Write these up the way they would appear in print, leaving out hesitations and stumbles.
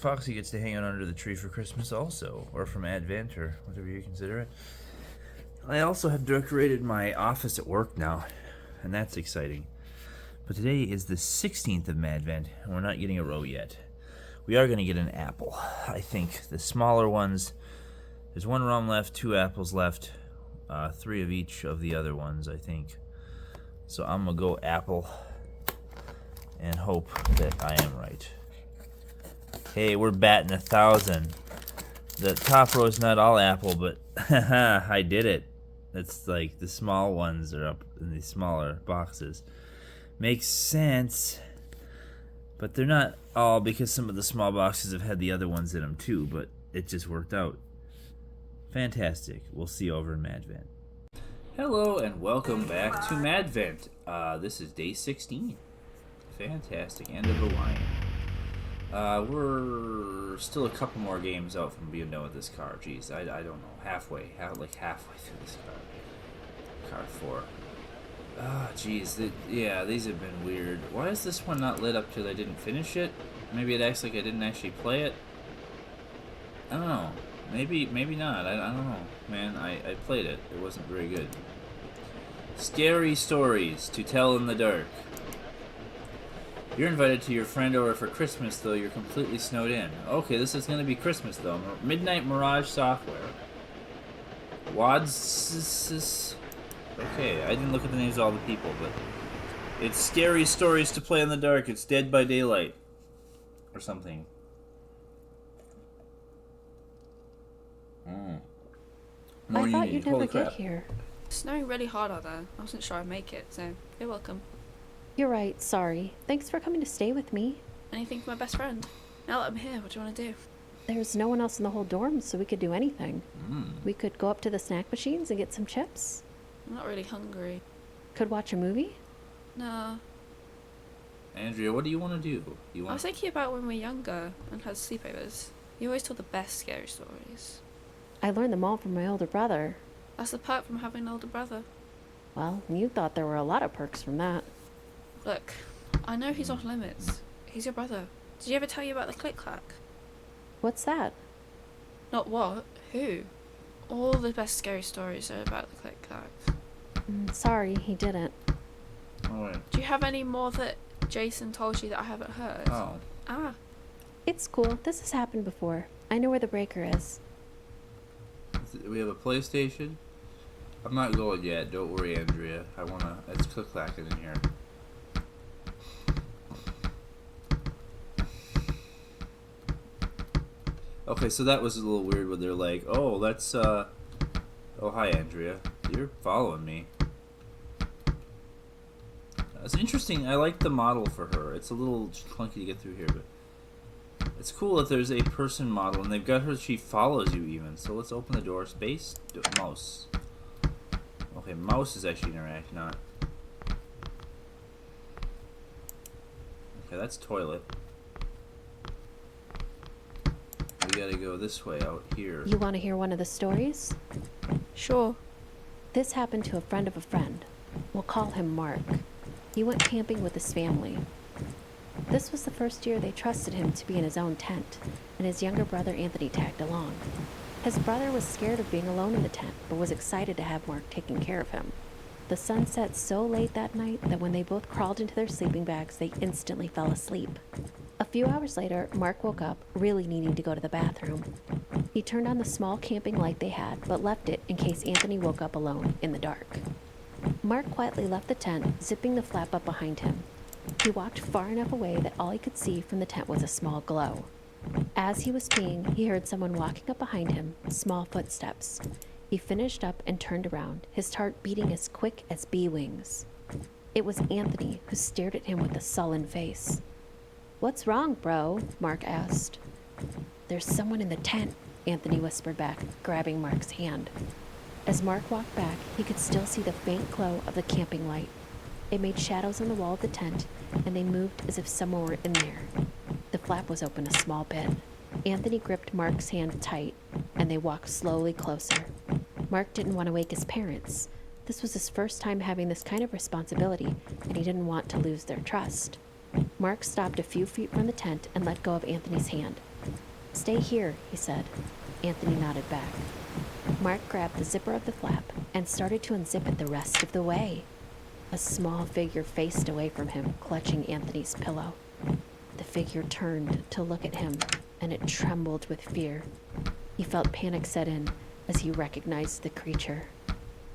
Foxy gets to hang out under the tree for Christmas also, or from Advent, or whatever you consider it. I also have decorated my office at work now, and that's exciting. But today is the 16th of Madvent, and we're not getting a row yet. We are going to get an apple. I think the smaller ones, there's 1 rum left, 2 apples left, 3 of each of the other ones, I think. So I'm going to go apple and hope that I am right. Hey, we're batting 1,000. The top row is not all apple, but I did it. That's like the small ones are up in the smaller boxes. Makes sense. But they're not all, because some of the small boxes have had the other ones in them too, but it just worked out. Fantastic. We'll see you over in Madvent. Hello and welcome back to Madvent. This is day 16. Fantastic. End of Hawaiian. We're still a couple more games out from being done with this car. Jeez, I don't know. Halfway through this car. Car 4. Ah, jeez. Yeah, these have been weird. Why is this one not lit up till I didn't finish it? Maybe it acts like I didn't actually play it. I don't know. Maybe not. I don't know. Man, I played it. It wasn't very good. Scary stories to tell in the dark. You're invited to your friend over for Christmas, though you're completely snowed in. Okay, this is going to be Christmas, though. Midnight Mirage Software. Wads... Okay, I didn't look at the names of all the people, but... It's scary stories to play in the dark. It's Dead by Daylight. Or something. I thought you'd never get here. It's snowing really hard out there. I wasn't sure I'd make it, so you're welcome. You're right, sorry. Thanks for coming to stay with me. Anything for my best friend? Now that I'm here, what do you want to do? There's no one else in the whole dorm, so we could do anything. We could go up to the snack machines and get some chips. I'm not really hungry. Could watch a movie? No. Andrea, what do you want to do? I was thinking about when we were younger and had sleepovers. You always told the best scary stories. I learned them all from my older brother. That's the perk from having an older brother. Well, you thought there were a lot of perks from that. Look, I know he's off limits. He's your brother. Did he ever tell you about the Click Clack? What's that? Not what, who? All the best scary stories are about the Click Clack. Sorry, he didn't. Alright. Do you have any more that Jason told you that I haven't heard? Oh. Ah. It's cool. This has happened before. I know where the breaker is. We have a PlayStation? I'm not going yet. Don't worry, Andrea. It's Click Clack in here. Okay, so that was a little weird when they're like, oh, that's, oh, hi, Andrea. You're following me. It's interesting. I like the model for her. It's a little clunky to get through here, but it's cool that there's a person model, and they've got her, she follows you even. So let's open the door. Space, mouse. Okay, mouse is actually interact, not. Okay, that's toilet. We gotta go this way out here. You want to hear one of the stories? Sure. This happened to a friend of a friend. We'll call him Mark. He went camping with his family. This was the first year they trusted him to be in his own tent, and his younger brother Anthony tagged along. His brother was scared of being alone in the tent, but was excited to have Mark taking care of him. The sun set so late that night that when they both crawled into their sleeping bags, they instantly fell asleep. A few hours later, Mark woke up, really needing to go to the bathroom. He turned on the small camping light they had, but left it in case Anthony woke up alone in the dark. Mark quietly left the tent, zipping the flap up behind him. He walked far enough away that all he could see from the tent was a small glow. As he was peeing, he heard someone walking up behind him, small footsteps. He finished up and turned around, his heart beating as quick as bee wings. It was Anthony, who stared at him with a sullen face. "What's wrong, bro?" Mark asked. "There's someone in the tent," Anthony whispered back, grabbing Mark's hand. As Mark walked back, he could still see the faint glow of the camping light. It made shadows on the wall of the tent, and they moved as if someone were in there. The flap was open a small bit. Anthony gripped Mark's hand tight, and they walked slowly closer. Mark didn't want to wake his parents. This was his first time having this kind of responsibility, and he didn't want to lose their trust. Mark stopped a few feet from the tent and let go of Anthony's hand. "Stay here," he said. Anthony nodded back. Mark grabbed the zipper of the flap and started to unzip it the rest of the way. A small figure faced away from him, clutching Anthony's pillow. The figure turned to look at him, and it trembled with fear. He felt panic set in as he recognized the creature.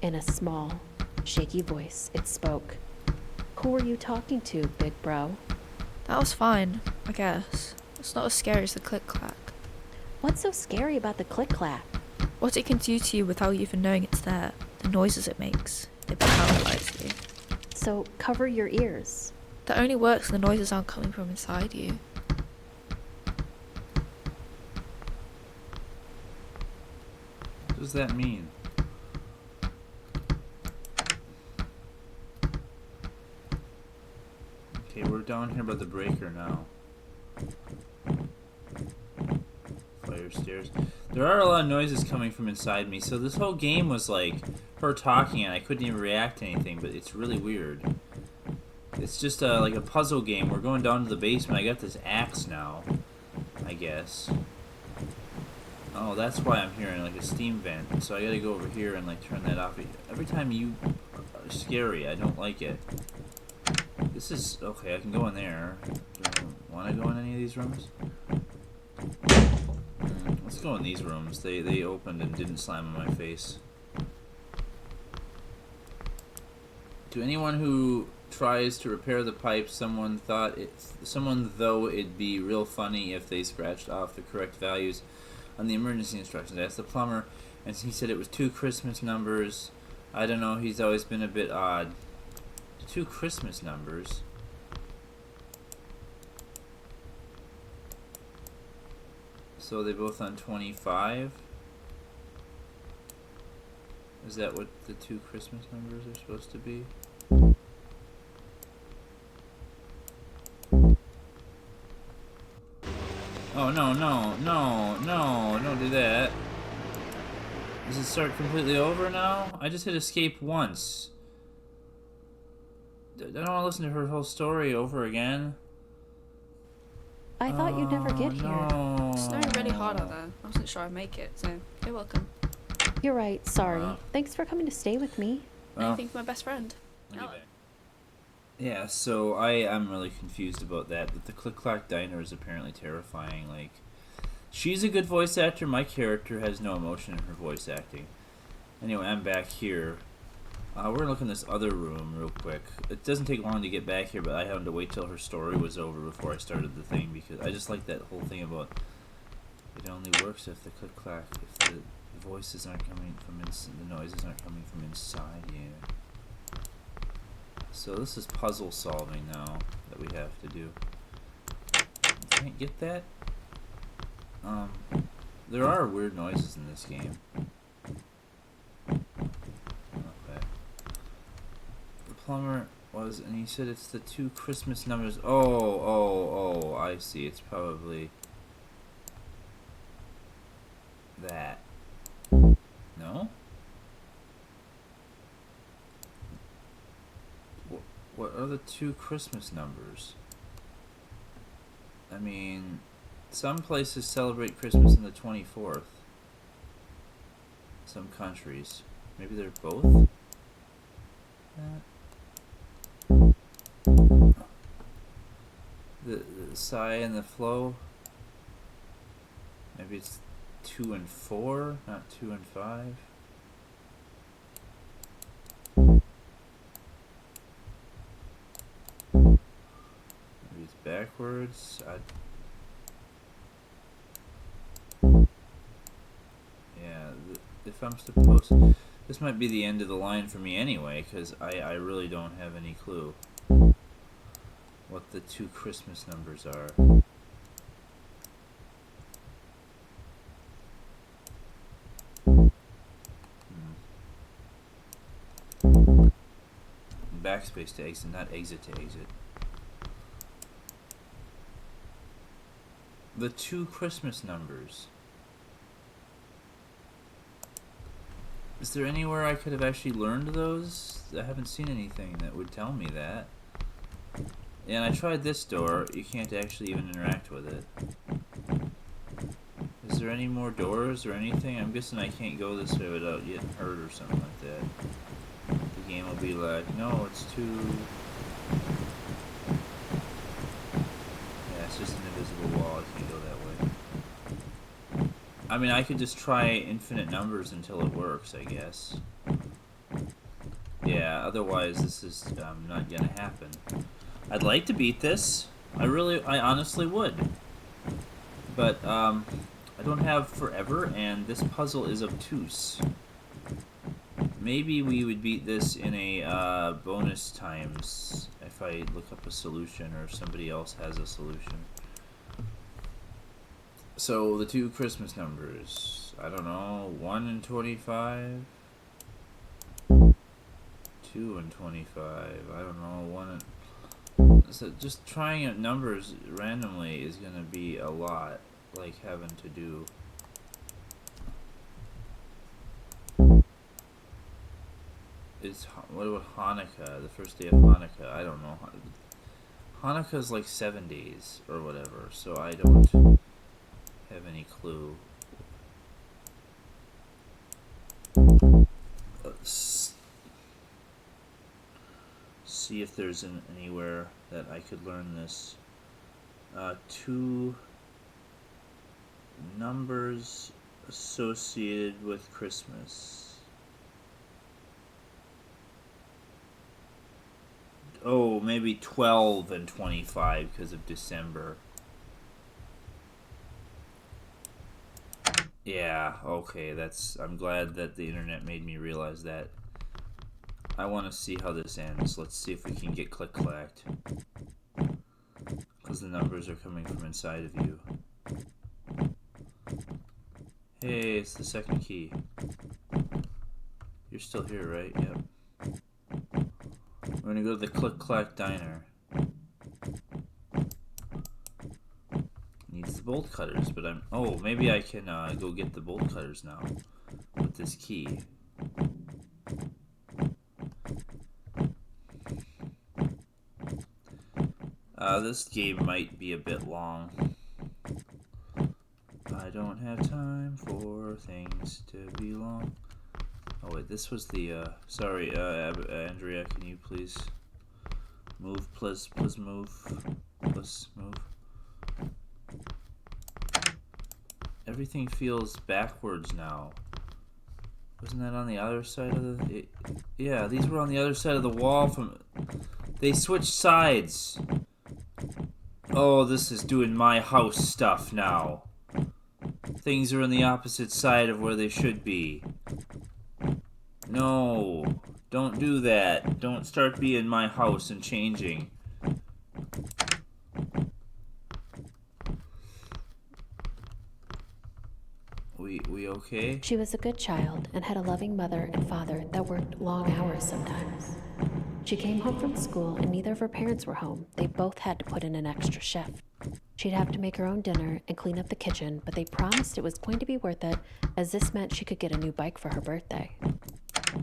In a small, shaky voice, it spoke. "Who were you talking to, big bro?" That was fine, I guess. It's not as scary as the Click Clack. "What's so scary about the Click Clack?" What it can do to you without you even knowing it's there. The noises it makes. It paralyzes you. "So cover your ears." That only works when the noises aren't coming from inside you. What does that mean? Okay, we're down here by the breaker now. Fire stairs. There are a lot of noises coming from inside me, so this whole game was like her talking and I couldn't even react to anything, but it's really weird. It's just like a puzzle game. We're going down to the basement. I got this axe now, I guess. Oh, that's why I'm hearing like a steam vent. So I gotta go over here and like turn that off. Every time you are scary, I don't like it. This is okay. I can go in there. Do I want to go in any of these rooms? Let's go in these rooms. They opened and didn't slam in my face. To anyone who tries to repair the pipe, someone though it'd be real funny if they scratched off the correct values on the emergency instructions. I asked the plumber, and he said it was 2 Christmas numbers. I don't know. He's always been a bit odd. 2 Christmas numbers. So they both on 25. Is that what the 2 Christmas numbers are supposed to be? Oh, no, don't do that. Does it start completely over now? I just hit escape once. I don't want to listen to her whole story over again. "I thought you'd never get here." No. It's snowing really hard out there. I wasn't sure I'd make it, so you're welcome. "You're right, sorry. Thanks for coming to stay with me." Well, Anything for my best friend. yeah, so I'm really confused about that. But the Click Clack Diner is apparently terrifying. Like, she's a good voice actor. My character has no emotion in her voice acting. Anyway, I'm back here. We're gonna look in this other room real quick. It doesn't take long to get back here, but I had to wait till her story was over before I started the thing because I just like that whole thing about it only works if the Click Clack, if the voices aren't coming from the noises aren't coming from inside you. So this is puzzle solving now that we have to do. Can't get that? There are weird noises in this game. Okay. The plumber was, and he said it's the 2 Christmas numbers. Oh, I see. It's probably that. No? What are the 2 Christmas numbers? I mean, some places celebrate Christmas on the 24th. Some countries. Maybe they're both? The sigh and the flow. Maybe it's 2 and 4, not 2 and 5. Maybe it's backwards. Yeah, if I'm supposed... This might be the end of the line for me anyway, because I really don't have any clue what the 2 Christmas numbers are. Backspace to exit, not exit to exit. The 2 Christmas numbers. Is there anywhere I could have actually learned those? I haven't seen anything that would tell me that. Yeah, and I tried this door. You can't actually even interact with it. Is there any more doors or anything? I'm guessing I can't go this way without getting hurt or something like that. The game will be like, no, it's too... Yeah, it's just an invisible wall. I can't go that way. I mean, I could just try infinite numbers until it works, I guess. Yeah, otherwise this is not gonna happen. I'd like to beat this. I honestly would. But, I don't have forever, and this puzzle is obtuse. Maybe we would beat this in a, bonus times if I look up a solution or if somebody else has a solution. So, the two Christmas numbers. I don't know, 1 and 25? 2 and 25. I don't know, 1 and... So just trying out numbers randomly is gonna be a lot, like having to do. What about Hanukkah? The first day of Hanukkah? I don't know. Hanukkah's like 7 days or whatever, so I don't have any clue. Let's see if there's anywhere that I could learn this. 2 numbers associated with Christmas. Oh, maybe 12 and 25 because of December. Yeah, okay, I'm glad that the internet made me realize that. I want to see how this ends. Let's see if we can get Click Clacked. Because the numbers are coming from inside of you. Hey, it's the second key. You're still here, right? Yep. We're gonna go to the Click Clack Diner. Needs the bolt cutters, but oh, maybe I can go get the bolt cutters now with this key. This game might be a bit long. I don't have time for things to be long. Oh wait, this was the, sorry, Andrea, can you please move, please move, please move. Everything feels backwards now. Wasn't that on the other side of the... Yeah, these were on the other side of the wall from... They switched sides. Oh, this is doing my house stuff now. Things are on the opposite side of where they should be. No, don't do that. Don't start being my house and changing. We okay? She was a good child and had a loving mother and father that worked long hours sometimes. She came home from school and neither of her parents were home. They both had to put in an extra shift. She'd have to make her own dinner and clean up the kitchen, but they promised it was going to be worth it, as this meant she could get a new bike for her birthday.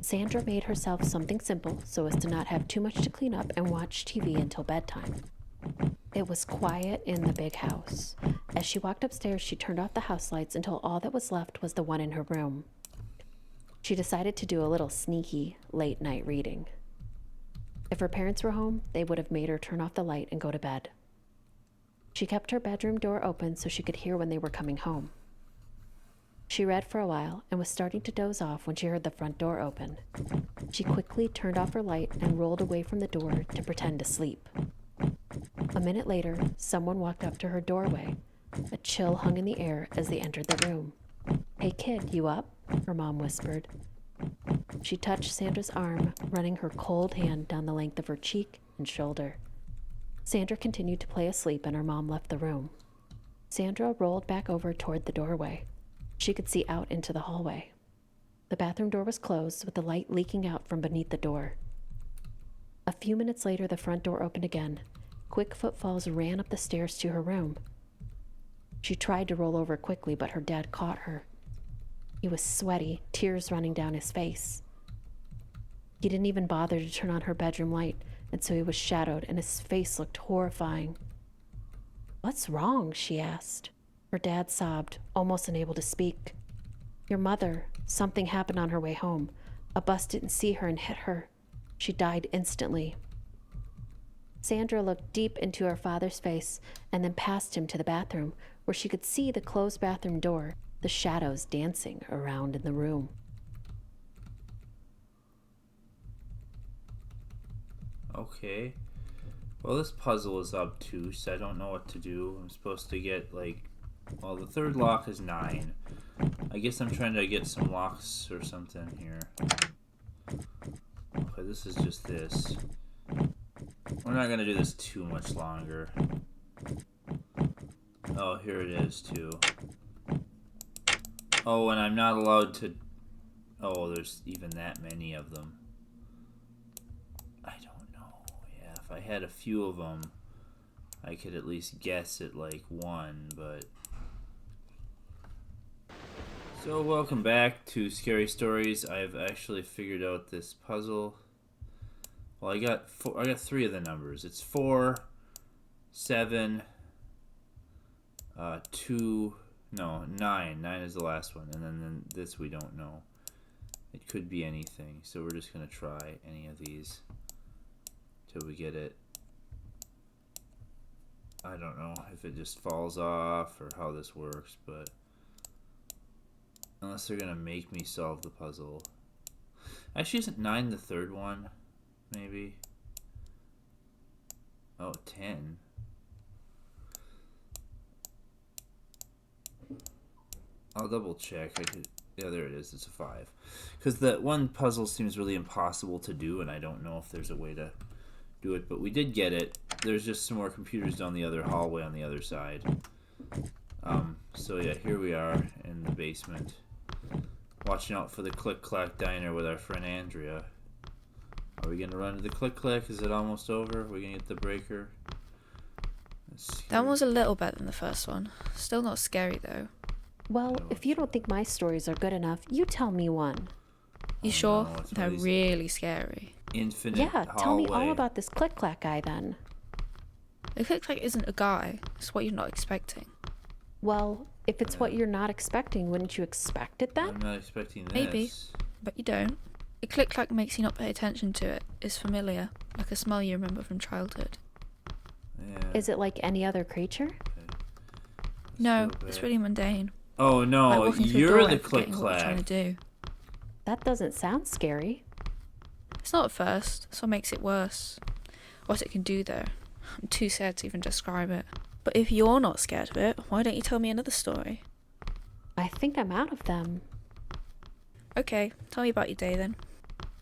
Sandra made herself something simple so as to not have too much to clean up and watch TV until bedtime. It was quiet in the big house. As she walked upstairs, she turned off the house lights until all that was left was the one in her room. She decided to do a little sneaky late-night reading. If her parents were home, they would have made her turn off the light and go to bed. She kept her bedroom door open so she could hear when they were coming home. She read for a while and was starting to doze off when she heard the front door open. She quickly turned off her light and rolled away from the door to pretend to sleep. A minute later, someone walked up to her doorway. A chill hung in the air as they entered the room. "Hey kid, you up?" her mom whispered. She touched Sandra's arm, running her cold hand down the length of her cheek and shoulder. Sandra continued to play asleep and her mom left the room. Sandra rolled back over toward the doorway. She could see out into the hallway. The bathroom door was closed with the light leaking out from beneath the door. A few minutes later, the front door opened again. Quick footfalls ran up the stairs to her room. She tried to roll over quickly, but her dad caught her. He was sweaty, tears running down his face. He didn't even bother to turn on her bedroom light, and so he was shadowed and his face looked horrifying. "What's wrong?" she asked. Her dad sobbed, almost unable to speak. "Your mother, something happened on her way home. A bus didn't see her and hit her. She died instantly." Sandra looked deep into her father's face and then past him to the bathroom, where she could see the closed bathroom door, the shadows dancing around in the room. Okay. Well, this puzzle is obtuse. I don't know what to do. I'm supposed to get, like... Well, the third lock is 9. I guess I'm trying to get some locks or something here. Okay, this is just this. We're not gonna do this too much longer. Oh, here it is, too. Oh, and I'm not allowed to... Oh, there's even that many of them. I don't know. Yeah, if I had a few of them, I could at least guess at, like, one, but... So, welcome back to Scary Stories. I've actually figured out this puzzle. Well, I got 3 of the numbers. It's 4, 7, 2, no, 9. 9 is the last one, and then this we don't know. It could be anything, so we're just gonna try any of these till we get it. I don't know if it just falls off or how this works, but unless they're gonna make me solve the puzzle. Actually, isn't 9 the third one? Maybe. Oh, 10. I'll double check. Yeah, there it is. It's a 5. Because that one puzzle seems really impossible to do, and I don't know if there's a way to do it. But we did get it. There's just some more computers down the other hallway on the other side. So yeah, here we are in the basement. Watching out for the Click Clack diner with our friend Andrea. Are we going to run to the Click Clack? Is it almost over? Are we going to get the breaker? That one was a little better than the first one. Still not scary, though. Well, if you don't think my stories are good enough, you tell me one. You sure? No, it's one They're of these really scary. infinite Yeah, tell me all hallway. about this Click Clack guy then. The Click Clack isn't a guy. It's what you're not expecting. Well, if it's what you're not expecting, wouldn't you expect it then? I'm not expecting this. Maybe. But you don't. A Click Clack makes you not pay attention to it. It's familiar, like a smell you remember from childhood. Yeah. Is it like any other creature? No, go it's back. really mundane. Oh Like no, walking through a you're doorway, the Click forgetting what you're trying to Clack. do. That doesn't sound scary. It's not at first. That's what makes it worse. What it can do, though. I'm too scared to even describe it. But if you're not scared of it, why don't you tell me another story? I think I'm out of them. Okay, tell me about your day then.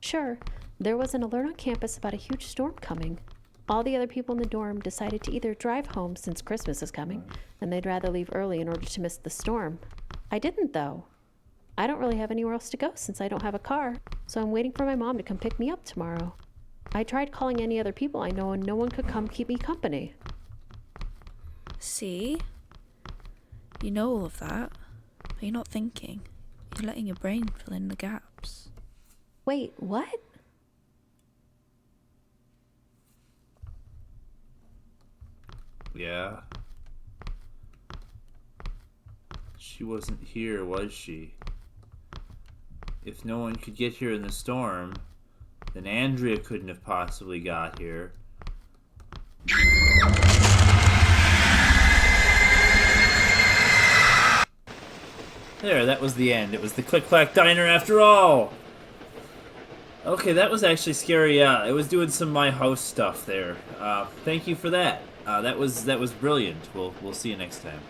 Sure, there was an alert on campus about a huge storm coming. All the other people in the dorm decided to either drive home since Christmas is coming, and they'd rather leave early in order to miss the storm. I didn't, though. I don't really have anywhere else to go since I don't have a car, so I'm waiting for my mom to come pick me up tomorrow. I tried calling any other people I know, and no one could come keep me company. See? You know all of that, but you're not thinking. You're letting your brain fill in the gaps. Wait, what? Yeah. She wasn't here, was she? If no one could get here in the storm, then Andrea couldn't have possibly got here. There, that was the end. It was the Click Clack Diner after all! Okay, that was actually scary. Yeah, it was doing some My House stuff there. Thank you for that. That was brilliant. We'll see you next time.